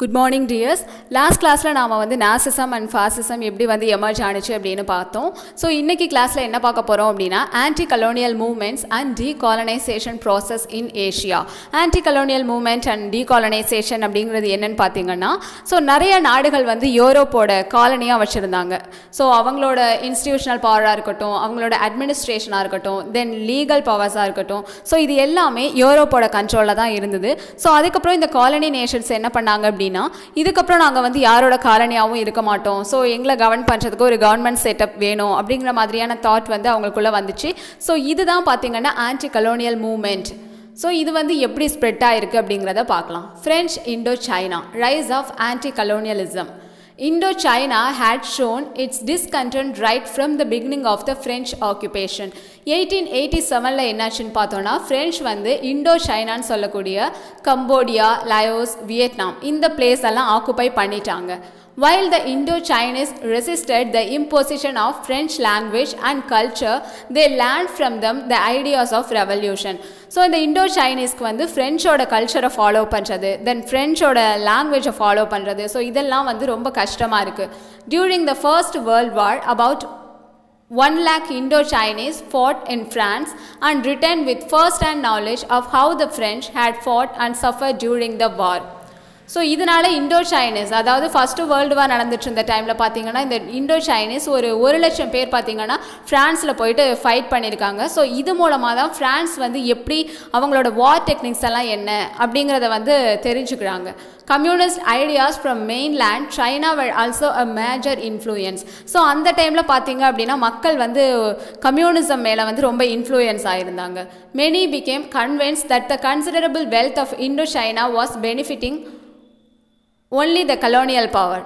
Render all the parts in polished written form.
Good morning dears. Last class la நாம வந்து Nazism and Fascism எப்படி வந்து emerge ஆனுச்சு அப்படினு பார்த்தோம். So இன்னைக்கு கிளாஸ்ல என்ன பார்க்க போறோம் அப்படினா anti-colonial movements and decolonization process in Asia. Anti-colonial movement and decolonization அப்படிங்கிறது என்னன்னு பாத்தீங்கன்னா நிறைய நாடுகள் வந்து யூரோப்போட காலனியா வச்சிருந்தாங்க. அவங்களோட இன்ஸ்டிடியூஷனல் பவரா இருக்கட்டும், அவங்களோட அட்மினிஸ்ட்ரேஷனா இருக்கட்டும், தென் லீகல் பவர்ஸா இருக்கட்டும். இது எல்லாமே யூரோப்போட கண்ட்ரோல்ல தான் இருந்தது. அதுக்கு அப்புறம் இந்த காலனி நேஷன்ஸ் என்ன பண்ணாங்க அப்படினா இதுக்கப்புறம் நாங்கள் வந்து யாரோட காலனியாகவும் இருக்க மாட்டோம், எங்களை கவர்ன் பண்ணுறதுக்கு ஒரு கவர்மெண்ட் செட்டப் வேணும் அப்படிங்கிற மாதிரியான தாட் வந்து அவங்களுக்குள்ளே வந்துச்சு. இதுதான் பார்த்தீங்கன்னா ஆன்டி கலோனியல் மூவ்மெண்ட். இது வந்து எப்படி ஸ்ப்ரெட் ஆகிருக்கு அப்படிங்கிறத பார்க்கலாம். French Indochina rise of anti colonialism. Indochina had shown its discontent right from the beginning of the French occupation. 1887ல என்னாச்சுன்னு பார்த்தோன்னா ஃப்ரெஞ்ச் வந்து இண்டோ சைனான்னு சொல்லக்கூடிய கம்போடியா, லயோஸ், வியட்நாம் இந்த பிளேஸ் எல்லாம் ஆக்குபை பண்ணிட்டாங்க. While the Indo-Chinese resisted the imposition of French language and culture, they learned from them the ideas of revolution. இந்த Indo-Chineseக்கு வந்து ஃப்ரெஞ்சோட கல்ச்சரை ஃபாலோ பண்ணுறது, தென் ஃப்ரெஞ்சோட லாங்குவேஜை ஃபாலோ பண்ணுறது, இதெல்லாம் வந்து ரொம்ப கஷ்டமாக இருக்குது. During the First World War, about 1 lakh Indo-Chinese fought in France and returned with first-hand knowledge of how the French had fought and suffered during the war. இதனால இண்டோ சைனீஸ், அதாவது ஃபர்ஸ்ட் வேர்ல்டு வார் நடந்துட்டு இருந்த டைமில் பார்த்தீங்கன்னா இந்த Indo Chinese ஒரு 1,00,000 பேர் பார்த்தீங்கன்னா ஃப்ரான்ஸில் போயிட்டு ஃபைட் பண்ணியிருக்காங்க. இது மூலமாக தான் ஃப்ரான்ஸ் வந்து எப்படி அவங்களோட வார் டெக்னிக்ஸ் எல்லாம் என்ன அப்படிங்கிறத வந்து தெரிஞ்சுக்கிறாங்க. Communist ideas from mainland China were also a major influence. அந்த டைமில் பார்த்தீங்க அப்படின்னா மக்கள் வந்து கம்யூனிசம் மேலே வந்து ரொம்ப influence ஆகியிருந்தாங்க. Many became convinced that the considerable wealth of Indochina was benefiting only the colonial power.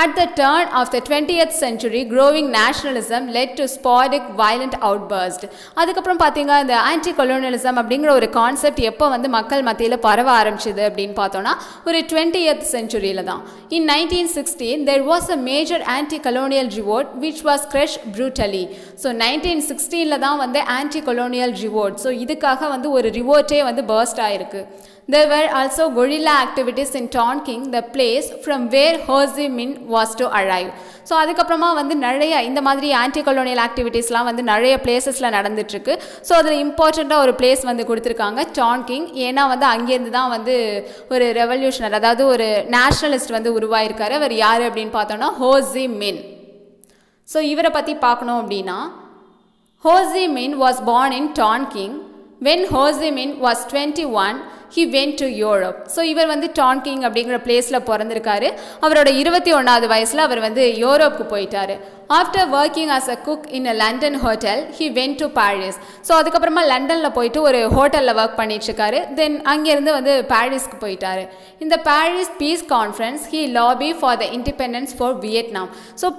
At the turn of the 20th century, growing nationalism led to sporadic violent outbursts. அதுக்கப்புறம் பார்த்தீங்க இந்த anti colonialism அப்படிங்கிற ஒரு concept எப்போ வந்து மக்கள் மத்தியில் பரவ ஆரம்பிச்சுது அப்படின்னு பார்த்தோன்னா ஒரு 20th centuryல தான். In 1916, there was a major anti-colonial revolt which was crushed brutally. 1916ல தான் வந்து anti-colonial revolt. இதுக்காக வந்து ஒரு ரிவோல்ட்டே வந்து பர்ஸ்ட் ஆயிருக்கு. There were also guerrilla activities in Tonkin, the place from where Ho Chi Minh was to arrive. அதுக்கப்புறமா வந்து நிறைய இந்த மாதிரி ஆன்டி கொலோனியல் ஆக்டிவிட்டீஸ்லாம் வந்து நிறைய பிளேசஸில் நடந்துட்டுருக்கு. அதில் இம்பார்ட்டண்ட்டாக ஒரு பிளேஸ் வந்து கொடுத்துருக்காங்க டான்கிங். ஏன்னா வந்து அங்கேருந்து தான் வந்து ஒரு ரெவல்யூஷனர், அதாவது ஒரு நேஷ்னலிஸ்ட் வந்து உருவாயிருக்காரு. அவர் யார் அப்படின்னு பார்த்தோன்னா ஹோ சி மின். இவரை பற்றி பார்க்கணும் அப்படின்னா ஹோ சி மின் was born in Tonkin. When Ho Chi Minh was 21, he went to Europe. இவர் வந்து டான்கிங் அப்படிங்கிற பிளேஸில் பிறந்திருக்காரு. அவரோட 21வது வயசில் அவர் வந்து யூரோப்புக்கு போயிட்டாரு. After working as a cook in a London hotel he went to Paris. அதுக்கப்புறமா லண்டனில் போயிட்டு ஒரு ஹோட்டலில் ஒர்க் பண்ணிட்டுருக்காரு. தென் அங்கேருந்து வந்து பாரிஸ்க்கு போயிட்டாரு. இந்த Paris piece conference he lobby for the independence for Vietnam.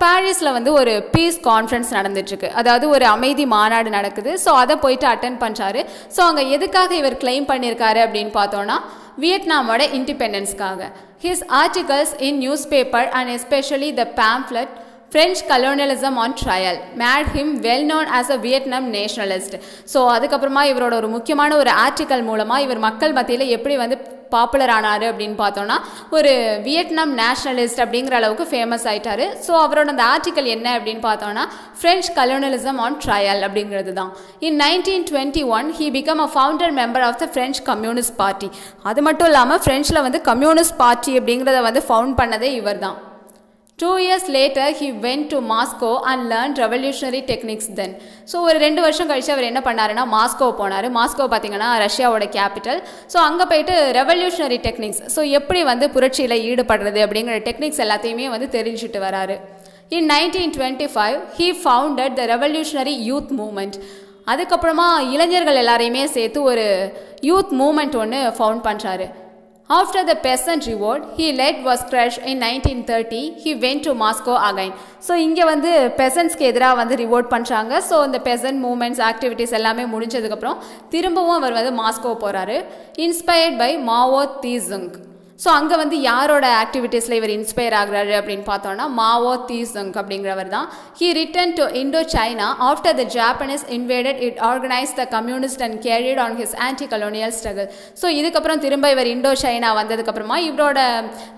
பாரிஸில் வந்து ஒரு பீஸ் கான்ஃபரன்ஸ் நடந்துட்டுருக்கு, அதாவது ஒரு அமைதி மாநாடு நடக்குது. அதை போயிட்டு அட்டென்ட் பண்ணுறாரு. அங்கே எதுக்காக இவர் கிளைம் பண்ணியிருக்காரு அப்படின்னு பார்த்தோன்னா வியட்நாமோட இண்டிபெண்டன்ஸ்க்காக. His articles in newspaper and especially the pamphlet French colonialism on trial made him well known as a Vietnam nationalist. அதுக்கப்புறமா இவரோட ஒரு முக்கியமான ஒரு ஆர்டிக்கல் மூலமாக இவர் மக்கள் மத்தியில் எப்படி வந்து பாப்புலர் ஆனார் அப்படின்னு பார்த்தோன்னா ஒரு வியட்நாம் நேஷனலிஸ்ட் அப்படிங்கிற அளவுக்கு ஃபேமஸ் ஆயிட்டாரு. அவரோட அந்த ஆர்டிக்கல் என்ன அப்படின்னு பார்த்தோன்னா French colonialism on trial அப்படிங்கிறது தான். In 1921 he became a founder member of the French Communist Party. அது மட்டும் இல்லாமல் ஃப்ரெஞ்சில் வந்து கம்யூனிஸ்ட் பார்ட்டி அப்படிங்கிறத வந்து ஃபவுண்ட் பண்ணதே இவர் தான். 2 years later he went to Moscow and learned revolutionary techniques then. ஒரு 2 வருஷம் கழிச்சு அவர் என்ன பண்ணாருன்னா மாஸ்கோ போனார். மாஸ்கோ பார்த்தீங்கன்னா ரஷ்யாவோட கேபிட்டல். அங்கே போயிட்டு ரெவல்யூஷனரி டெக்னிக்ஸ், எப்படி வந்து புரட்சியில் ஈடுபடுறது அப்படிங்கிற டெக்னிக்ஸ் எல்லாத்தையுமே வந்து தெரிஞ்சுட்டு வராரு. In 1925 he founded the revolutionary youth movement. அதுக்கப்புறமா இளைஞர்கள் எல்லாரையுமே சேர்த்து ஒரு யூத் மூமெண்ட் ஒன்று ஃபவுண்ட் பண்ணுறாரு. After the peasant revolt he led was crushed in 1930. He went to Moscow again. இங்கே வந்து பெசன்ட்ஸ்க்கு எதிராக வந்து ரிவோல்ட் பண்ணுறாங்க. இந்த பெசன்ட் மூமெண்ட்ஸ் ஆக்டிவிட்டீஸ் எல்லாமே முடிஞ்சதுக்கப்புறம் திரும்பவும் அவர் வந்து மாஸ்கோ போகிறாரு. Inspired by Mao Tse tung. So அங்கே வந்து யாரோட ஆக்டிவிட்டீஸில் இவர் இன்ஸ்பயர் ஆகுறாரு அப்படின்னு பார்த்தோன்னா மாவோ தீசங் அப்படிங்கிறவர் தான். He returned to Indochina after the Japanese invaded it organise the communist and carried on his anti colonial struggle. So இதுக்கப்புறம் திரும்ப இவர் இண்டோ சைனா வந்ததுக்கப்புறமா இவரோட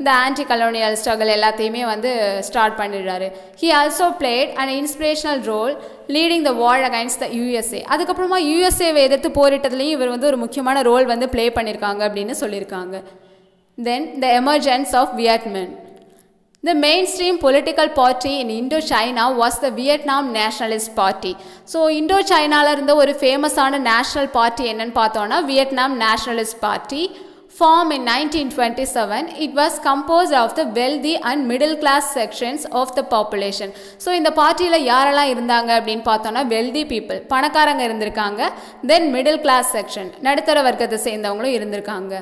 இந்த ஆன்டி கலோனியல் ஸ்ட்ரகிள் எல்லாத்தையுமே வந்து ஸ்டார்ட் பண்ணிடுறாரு. He also played and inspirational role leading the war against the USA. அதுக்கப்புறமா யூஎஸ்ஏவை எதிர்த்து போரிட்டதுலேயும் இவர் வந்து ஒரு முக்கியமான ரோல் வந்து ப்ளே பண்ணியிருக்காங்க அப்படின்னு சொல்லியிருக்காங்க. Then the emergence of Vietnam. The mainstream political party in Indochina was the Vietnam Nationalist Party. So Indochinaல இருந்த ஒரு ஃபேமஸான நேஷனல் பார்ட்டி என்னன்னு பார்த்தோன்னா Vietnam nationalist party. Formed in 1927, it was composed of the wealthy and middle class sections of the population. So இந்த பார்ட்டியில் யாரெல்லாம் இருந்தாங்க அப்படின்னு பார்த்தோன்னா wealthy people, பணக்காரங்க இருந்திருக்காங்க. Then middle class section, நடுத்தர வர்க்கத்தை சேர்ந்தவங்களும் இருந்திருக்காங்க.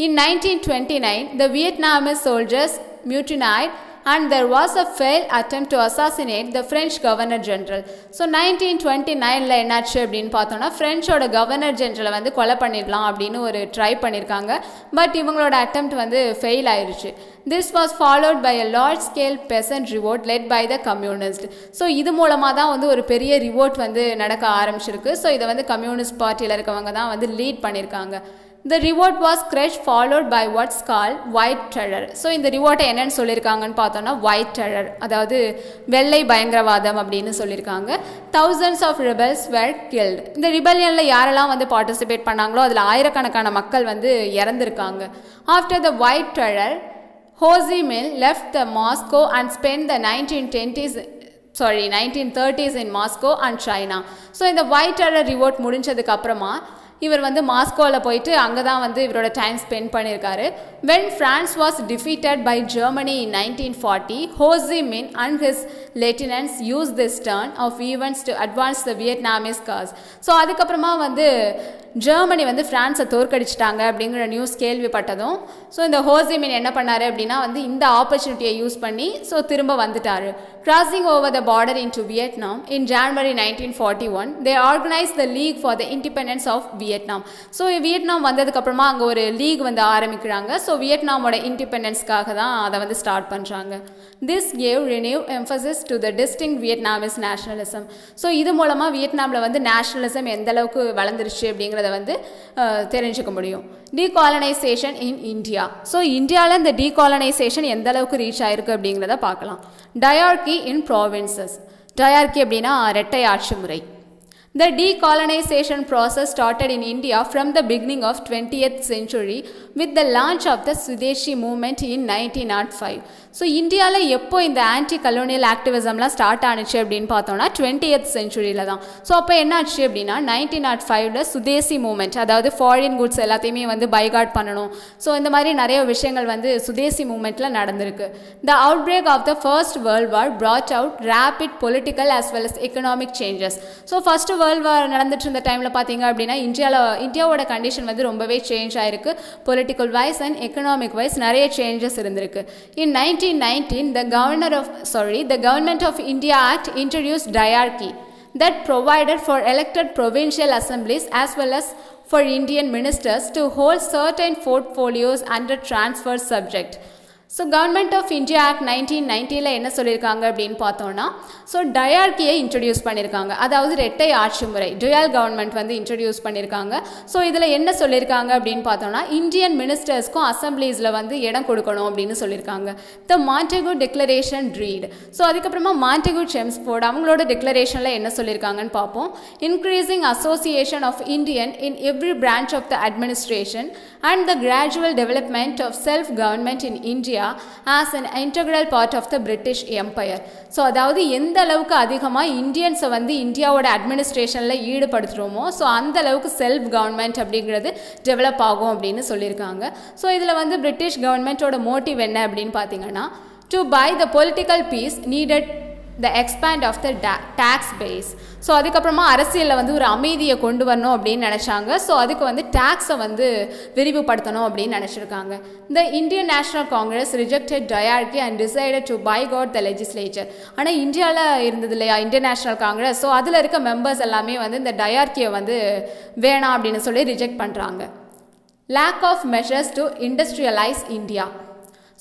In 1929, the Vietnamese soldiers mutinied and there was a failed attempt to assassinate the French Governor General. So 1929ல என்னாச்சு அப்படின்னு பார்த்தோன்னா ஃப்ரெஞ்சோட கவர்னர் ஜெனரலை வந்து கொலை பண்ணிடலாம் அப்படின்னு ஒரு ட்ரை பண்ணியிருக்காங்க. பட் இவங்களோட அட்டெம்ப்ட் வந்து ஃபெயில் ஆயிடுச்சு. This was followed by a large scale peasant revolt led by the communists. So இது மூலமாக தான் வந்து ஒரு பெரிய ரிவோல்ட் வந்து நடக்க ஆரம்பிச்சிருக்கு. ஸோ இதை வந்து கம்யூனிஸ்ட் பார்ட்டியில் இருக்கவங்க தான் வந்து லீட் பண்ணியிருக்காங்க. The revolt was crushed followed by what's called white terror. So இந்த ரிவோல்ட்டை என்னன்னு சொல்லியிருக்காங்கன்னு பார்த்தோன்னா white terror, அதாவது வெள்ளை பயங்கரவாதம் அப்படின்னு சொல்லியிருக்காங்க. Thousands of rebels were killed. இந்த ரிபல்லியனில் யாரெல்லாம் வந்து பார்ட்டிசிபேட் பண்ணாங்களோ அதில் ஆயிரக்கணக்கான மக்கள் வந்து இறந்துருக்காங்க. After the white terror, Ho Chi Minh left the Moscow and spent the 1930s in Moscow and China. So இந்த white terror revolt முடிஞ்சதுக்கு அப்புறமா இவர் வந்து மாஸ்கோவில் போயிட்டு அங்கே தான் வந்து இவரோட டைம் ஸ்பெண்ட் பண்ணியிருக்காரு. When France was defeated by Germany in 1940, Ho Chi Minh and his lieutenants used this turn of events to advance the Vietnamese cause. So அதுக்கப்புறமா வந்து ஜெர்மனி வந்து ஃப்ரான்ஸை தோற்கடிச்சிட்டாங்க அப்படிங்கிற நியூஸ் கேள்விப்பட்டதும் ஸோ இந்த ஹோ சி மின் என்ன பண்ணார் அப்படின்னா வந்து இந்த ஆப்பர்ச்சுனிட்டியை யூஸ் பண்ணி ஸோ திரும்ப வந்துட்டார். Crossing over the border in to Vietnam in January 1941, they organise the league for the independence of Vietnam. So Vietnam வந்ததுக்கப்புறமா அங்கே ஒரு லீக் வந்து ஆரம்பிக்கிறாங்க. ஸோ வியட்நாமோட இண்டிபெண்டன்ஸ்க்காக தான் அதை வந்து ஸ்டார்ட் பண்ணுறாங்க. This gave renew emphasis to the distinct Vietnamese nationalism. So இது மூலமாக வியட்நாமில் வந்து நேஷனலிசம் எந்த அளவுக்கு வளர்ந்துருச்சு அப்படிங்கிறத வந்து தெரிஞ்சுக்க முடியும். Decolonisation in India. ஸோ இந்தியாவில் இந்த டீகாலனைசேஷன் எந்த அளவுக்கு ரீச் ஆயிருக்கு அப்படிங்கிறத பார்க்கலாம். டயார்கி இன் ப்ராவின்சஸ். டயார்கி அப்படின்னா இரட்டை ஆட்சி முறை. The decolonization process started in India from the beginning of 20th century with the launch of the Swadeshi movement in 1905. So இந்தியாவில் எப்போ இந்த ஆன்டி கலோனியல் ஆக்டிவிசம்லாம் ஸ்டார்ட் ஆனிச்சு அப்படின்னு பார்த்தோன்னா 20th சென்ச்சுரியில் தான். ஸோ அப்போ என்னாச்சு அப்படின்னா 1905ல் சுதேசி மூமெண்ட், அதாவது ஃபாரின் குட்ஸ் எல்லாத்தையுமே வந்து பைகாட் பண்ணணும். ஸோ இந்த மாதிரி நிறைய விஷயங்கள் வந்து சுதேசி மூமெண்ட்டில் நடந்திருக்கு. The outbreak of the first world war brought out rapid political as well as economic changes. So first world war நடந்துட்டு இருந்த டைமில் பார்த்தீங்க அப்படின்னா இந்தியாவோட கண்டிஷன் வந்து ரொம்பவே சேஞ்ச் ஆயிருக்கு. Political wise and economic wise நிறைய சேஞ்சஸ் இருந்திருக்கு. In 1919, the Government of India Act introduced diarchy that provided for elected provincial assemblies as well as for Indian ministers to hold certain portfolios under transfer subject. So government of India act 1990ல் என்ன சொல்லியிருக்காங்க அப்படின்னு பார்த்தோன்னா so டயார்கியை introduce பண்ணியிருக்காங்க. அதாவது இரட்டை ஆட்சி முறை, டுயல் கவர்மெண்ட் வந்து இன்ட்ரடியூஸ் பண்ணியிருக்காங்க. ஸோ இதில் என்ன சொல்லியிருக்காங்க அப்படின்னு பார்த்தோன்னா இந்தியன் மினிஸ்டர்ஸ்க்கும் அசம்பிளிஸில் வந்து இடம் கொடுக்கணும் அப்படின்னு சொல்லியிருக்காங்க. The Montagu declaration read. So அதுக்கப்புறமா மாண்டெகு செம்ஸ்ஃபோர்ட் அவங்களோட டிக்ளரேஷனில் என்ன சொல்லியிருக்காங்கன்னு பார்ப்போம். Increasing association of Indian in every branch of the administration and the gradual development of self-government in India as an integral part of the British Empire. So அதாவது எந்த அளவுக்கு அதிகமாக இந்தியன்ஸை வந்து இந்தியாவோட அட்மினிஸ்ட்ரேஷனில் ஈடுபடுத்துகிறோமோ ஸோ அந்த அளவுக்கு செல்ஃப் கவர்மெண்ட் அப்படிங்கிறது டெவலப் ஆகும் அப்படின்னு சொல்லியிருக்காங்க. ஸோ இதில் வந்து பிரிட்டிஷ் கவர்மெண்ட்டோட மோட்டிவ் என்ன அப்படின்னு பார்த்தீங்கன்னா to buy the political peace needed the expand of the tax base. So அதுக்கப்புறமா அரசியலில் வந்து ஒரு அமைதியை கொண்டு வரணும் அப்படின்னு நினச்சாங்க. ஸோ அதுக்கு வந்து டேக்ஸை வந்து விரிவுபடுத்தணும் அப்படின்னு நினச்சிருக்காங்க. The Indian National Congress rejected diarchy and decided to boycott the legislature. ஆனால் இந்தியாவில் இருந்தது இல்லையா இந்தியன் நேஷனல் காங்கிரஸ், ஸோ அதில் இருக்க மெம்பர்ஸ் எல்லாமே வந்து இந்த டயார்கியை வந்து வேணாம் அப்படின்னு சொல்லி ரிஜெக்ட் பண்ணுறாங்க. lack of measures to industrialize India.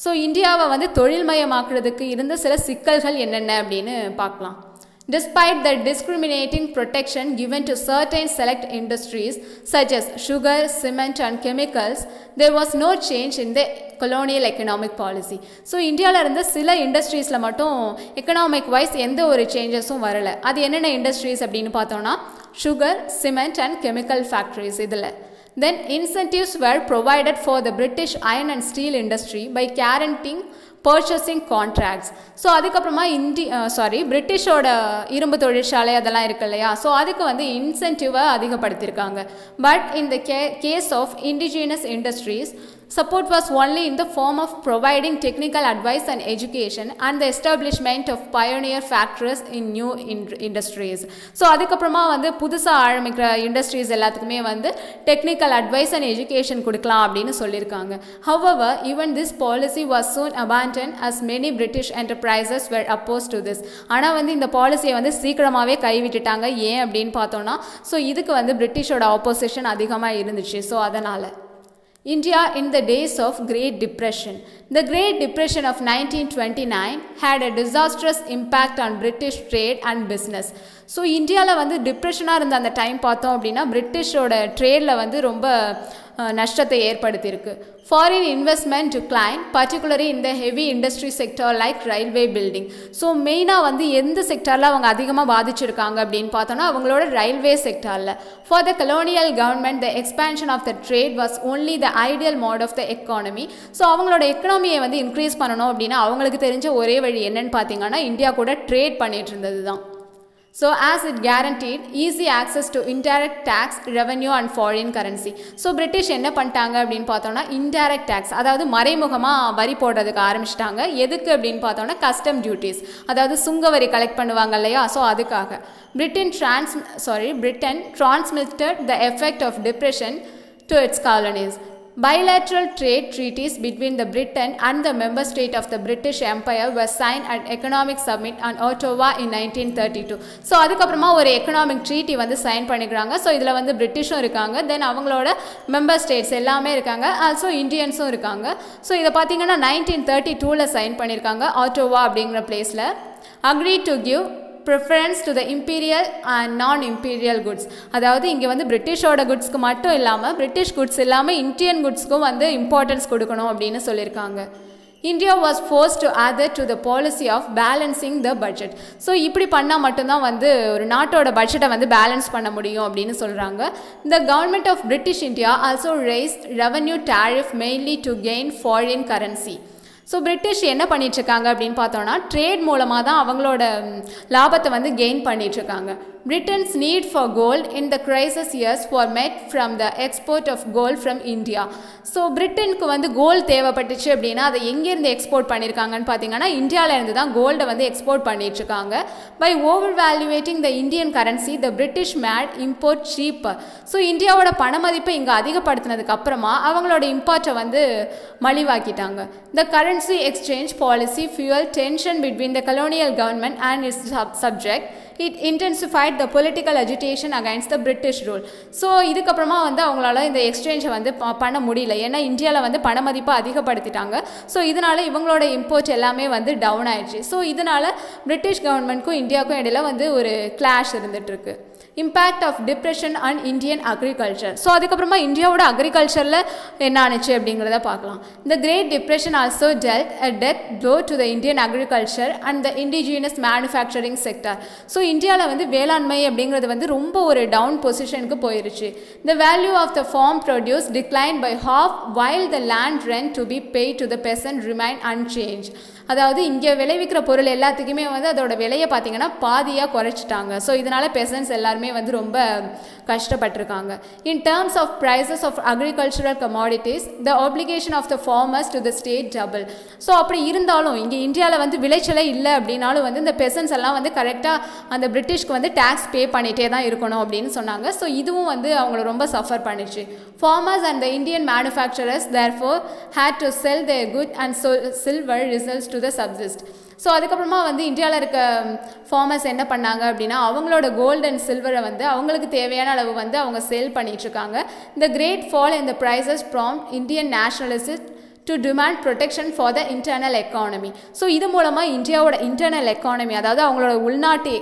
So இந்தியாவை வந்து தொழில்மயமாக்குறதுக்கு இருந்த சில சிக்கல்கள் என்னென்ன அப்படின்னு பார்க்கலாம். Despite the discriminating protection given to certain select industries such as sugar, cement and chemicals, there was no change in the colonial economic policy. So இந்தியாவில் இருந்த சில இண்டஸ்ட்ரீஸில் மட்டும் எக்கனாமிக் வைஸ் எந்த ஒரு சேஞ்சஸும் வரலை. அது என்னென்ன இண்டஸ்ட்ரீஸ் அப்படின்னு பார்த்தோன்னா sugar, cement and chemical factories. இதில் then incentives were provided for the British iron and steel industry by guaranteeing purchasing contracts. So அதுக்கப்புறமா பிரிட்டிஷோட இரும்பு தொழிற்சாலை அதெல்லாம் இருக்கு இல்லையா, ஸோ அதுக்கு வந்து இன்சென்டிவை அதிகப்படுத்தியிருக்காங்க. But in the case of indigenous industries, support was only in the form of providing technical advice and education and the establishment of pioneer factories in new industries. So அதுக்கப்புறமா வந்து புதுசாக ஆரம்பிக்கிற இண்டஸ்ட்ரீஸ் எல்லாத்துக்குமே வந்து டெக்னிக்கல் அட்வைஸ் அண்ட் எஜுகேஷன் கொடுக்கலாம் அப்படின்னு சொல்லியிருக்காங்க. However, even this policy was soon abandoned as many British enterprises were opposed to this. ஆனால் வந்து இந்த பாலிசியை வந்து சீக்கிரமாகவே கைவிட்டுட்டாங்க. ஏன் அப்படின்னு பார்த்தோன்னா, ஸோ இதுக்கு வந்து பிரிட்டிஷோட ஆப்போசிஷன் அதிகமாக இருந்துச்சு. ஸோ அதனால் India in the days of Great Depression. The Great Depression of 1929 had a disastrous impact on British trade and business. So இந்தியாவில் வந்து டிப்ரெஷனாக இருந்த அந்த டைம் பார்த்தோம் அப்படின்னா பிரிட்டிஷோட ட்ரேடில் வந்து ரொம்ப நஷ்டத்தை ஏற்படுத்தியிருக்கு. ஃபாரின் இன்வெஸ்ட்மெண்ட் டிக்ளைன் பர்டிகுலரி இந்த heavy industry sector like railway building. So மெயினாக வந்து எந்த செக்டரில் அவங்க அதிகமாக பாதிச்சிருக்காங்க அப்படின்னு பார்த்தோன்னா அவங்களோட ரயில்வே செக்டரில். For the colonial government the expansion of the trade was only the ideal mode of the economy. So அவங்களோட எக்கனாமியை வந்து இன்க்ரீஸ் பண்ணணும் அப்படின்னா அவங்களுக்கு தெரிஞ்ச ஒரே வழி என்னன்னு பார்த்தீங்கன்னா இந்தியா கூட ட்ரேட் பண்ணிட்டு இருந்தது தான். So as it guaranteed easy access to indirect tax, revenue and foreign currency. So British என்ன பண்ணிட்டாங்க அப்படின்னு பார்த்தோன்னா indirect tax, அதாவது மறைமுகமாக வரி போடுறதுக்கு ஆரம்பிச்சிட்டாங்க. எதுக்கு அப்படின்னு பார்த்தோன்னா கஸ்டம் டியூட்டிஸ், அதாவது சுங்கவரி கலெக்ட் பண்ணுவாங்க இல்லையா, ஸோ அதுக்காக. Britain transmitted the effect of depression to its colonies. Bilateral trade treaties between the Britain and the member state of the British Empire were signed at Economic Summit on Ottawa in 1932. So அதுக்கப்புறமா ஒரு economic treaty வந்து sign பண்ணிக்கிறாங்க. So இதில் வந்து பிரிட்டிஷும் இருக்காங்க, தென் அவங்களோட member states எல்லாமே இருக்காங்க, ஆல்சோ இந்தியன்ஸும் இருக்காங்க. ஸோ இதை பார்த்தீங்கன்னா 1932 சைன் பண்ணியிருக்காங்க ஆட்டோவா அப்படிங்கிற பிளேஸில். Agreed to give preference to the imperial and non imperial goods. அதாவது இங்கே வந்து பிரிட்டிஷோட குட்ஸ்க்கு மட்டும் இல்லாமல் பிரிட்டிஷ் குட்ஸ் இல்லாமல் இந்தியன் குட்ஸ்க்கும் வந்து இம்பார்ட்டன்ஸ் கொடுக்கணும் அப்படின்னு சொல்லியிருக்காங்க. India was forced to adhere to the policy of balancing the budget. So இப்படி பண்ணால் மட்டும்தான் வந்து ஒரு நாட்டோட பட்ஜெட்டை வந்து பேலன்ஸ் பண்ண முடியும் அப்படின்னு சொல்கிறாங்க. The government of British India also raise revenue tariff mainly to gain foreign currency. So British என்ன பண்ணிகிட்ருக்காங்க அப்படின்னு பார்த்தோன்னா ட்ரேட் மூலமாக தான் அவங்களோட லாபத்தை வந்து கெயின் பண்ணிகிட்ருக்காங்க. Britain's need for gold in the crisis years were met from the export of gold from India. So பிரிட்டனுக்கு வந்து கோல்டு தேவைப்பட்டுச்சு அப்படின்னா அதை எங்கேருந்து எக்ஸ்போர்ட் பண்ணியிருக்காங்கன்னு பார்த்தீங்கன்னா இந்தியாவிலேருந்து தான் கோல்டை வந்து எக்ஸ்போர்ட் பண்ணிகிட்ருக்காங்க. By over valuating the Indian currency the British made import cheaper. So இந்தியாவோட பண மதிப்பை இங்கே அதிகப்படுத்தினதுக்கு அப்புறமா அவங்களோட இம்போர்ட்டை வந்து மலிவாக்கிட்டாங்க. The currency exchange policy fuel tension between the colonial government and its subject. It intensified the political agitation against the British rule. So இதுக்கப்புறமா வந்து அவங்களால இந்த எக்ஸ்சேஞ்சை வந்து பண்ண முடியல, ஏன்னா இந்தியாவில் வந்து பண மதிப்பை அதிகப்படுத்திட்டாங்க. ஸோ இதனால் இவங்களோட இம்போர்ட் எல்லாமே வந்து டவுன் ஆயிடுச்சு. ஸோ இதனால் பிரிட்டிஷ் கவர்மெண்ட்க்கும் இந்தியாவுக்கும் இடையில வந்து ஒரு கிளாஷ் இருந்துகிட்ருக்கு. Impact of depression and Indian agriculture. So அதுக்கப்புறமா இந்தியாவோட அக்ரிகல்ச்சரில் என்ன ஆனிச்சு அப்படிங்கிறத பார்க்கலாம். The great depression also dealt a death blow to the Indian agriculture and the indigenous manufacturing sector. So இந்தியாவில் வந்து வேளாண்மை அப்படிங்கிறது வந்து ரொம்ப ஒரு டவுன் பொசிஷனுக்கு போயிருச்சு. The value of the farm produce decline by half while the land rent to be pay to the peasant remain unchanged. அதாவது இங்கே விளைவிக்கிற பொருள் எல்லாத்துக்குமே வந்து அதோட விலையை பார்த்தீங்கன்னா பாதியாக குறைச்சிட்டாங்க. ஸோ இதனால் பெசன்ட்ஸ் எல்லாருமே வந்து ரொம்ப கஷ்டப்பட்டிருக்காங்க. In terms of prices of agricultural commodities the application of the farmers to the state double. So அப்படி இருந்தாலும் இங்கே இந்தியாவில் வந்து விளைச்சலே இல்லை அப்படின்னாலும் வந்து இந்த பெசன்ட்ஸ் எல்லாம் வந்து கரெக்டாக அந்த பிரிட்டிஷ்க்கு வந்து டேக்ஸ் பே பண்ணிகிட்டே தான் இருக்கணும் அப்படின்னு சொன்னாங்க. ஸோ இதுவும் வந்து அவங்கள ரொம்ப சஃபர் பண்ணிச்சு. Farmers and the Indian manufacturers therefore had to sell their good and silver results to the subsist. So அதுக்கப்புறமா வந்து இந்தியாவில் இருக்க ஃபார்மர்ஸ் என்ன பண்ணாங்க அப்படின்னா அவங்களோட கோல்டு அண்ட் சில்வரை வந்து அவங்களுக்கு தேவையான அளவு வந்து அவங்க சேல் பண்ணிகிட்ருக்காங்க. இந்த great fall in the prices from Indian nationalist to demand protection for the internal economy. So இது மூலமாக இந்தியாவோட இன்டர்னல் எக்கானமி, அதாவது அவங்களோட உள்நாட்டு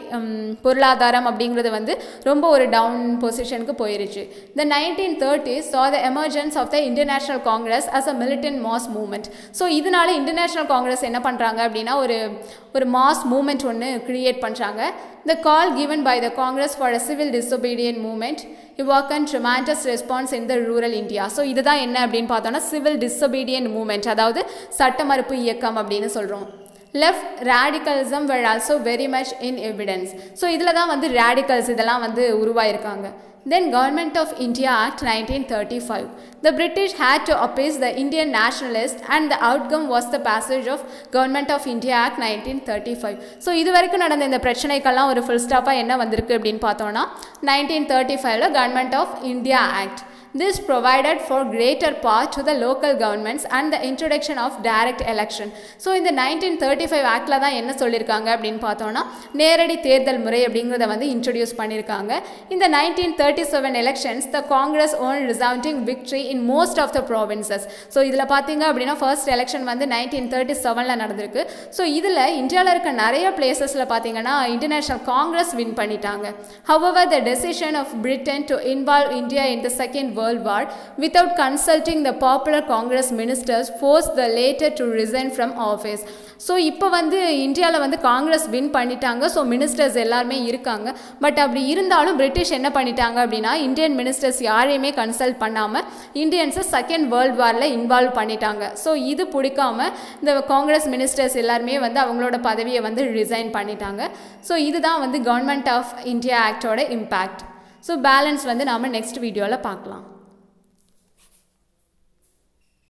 பொருளாதாரம் அப்படிங்கிறது வந்து ரொம்ப ஒரு டவுன் பொசிஷனுக்கு போயிருச்சு. The 1930s saw the emergence of the International Congress as a militant mass movement. So இதனால இன்டர்நேஷ்னல் காங்கிரஸ் என்ன பண்ணுறாங்க அப்படின்னா ஒரு மாஸ் மூமெண்ட் ஒன்று க்ரியேட் பண்ணுறாங்க. The call given by the Congress for a civil disobedient movement evoked tremendous response in the rural India. So இதுதான் என்ன அப்படின்னு பார்த்தோன்னா சிவில் டிசொபீடியன்ட் மூமெண்ட், அதாவது சட்ட மறுப்பு இயக்கம் அப்படின்னு சொல்கிறோம். Left radicalism were also very much in evidence. So இதில் தான் வந்து ரேடிக்கல்ஸ் இதெல்லாம் வந்து உருவாயிருக்காங்க. Then Government of India Act 1935. The British had to appease the Indian nationalists and the outcome was the passage of Government of India Act 1935. So இது வரைக்கும் நடந்த இந்த பிரச்சனைக்கெல்லாம் ஒரு ஃபுல் ஸ்டாப்பாக என்ன வந்திருக்கு அப்படின்னு பார்த்தோன்னா 1935ல Government of India Act. This provided for greater power to the local governments and the introduction of direct election. So இந்த 1935 ஆக்டில் தான் என்ன சொல்லியிருக்காங்க அப்படின்னு பார்த்தோன்னா நேரடி தேர்தல் முறை அப்படிங்கிறத வந்து இன்ட்ரடியூஸ் பண்ணியிருக்காங்க. இந்த 1937 elections the Congress won resounding victory in most of the provinces. So இதில் பார்த்தீங்க அப்படின்னா ஃபர்ஸ்ட் எலெக்ஷன் வந்து 1937ல் நடந்திருக்கு. ஸோ இதில் இந்தியாவில் இருக்க நிறைய பிளேசஸில் பார்த்தீங்கன்னா இன்டர்நேஷ்னல் காங்கிரஸ் வின் பண்ணிட்டாங்க. However, the decision of Britain to involve India in the Second World War without consulting the popular Congress ministers forced the latter to resign from office. So இப்போ வந்து இந்தியாவில் வந்து காங்கிரஸ் வின் பண்ணிட்டாங்க. ஸோ மினிஸ்டர்ஸ் எல்லாருமே இருக்காங்க. But அப்படி இருந்தாலும் British என்ன பண்ணிட்டாங்க அப்படின்னா இந்தியன் மினிஸ்டர்ஸ் யாரையுமே கன்சல்ட் பண்ணாமல் இந்தியன்ஸை செகண்ட் வேர்ல்டு வாரில் இன்வால்வ் பண்ணிட்டாங்க. ஸோ இது பிடிக்காம இந்த காங்கிரஸ் மினிஸ்டர்ஸ் எல்லாருமே வந்து அவங்களோட பதவியை வந்து ரிசைன் பண்ணிட்டாங்க. ஸோ இதுதான் வந்து கவர்மெண்ட் ஆஃப் இந்தியா ஆக்டோட இம்பேக்ட். ஸோ பேலன்ஸ் வந்து நாம் நெக்ஸ்ட் வீடியோவில் பார்க்கலாம்.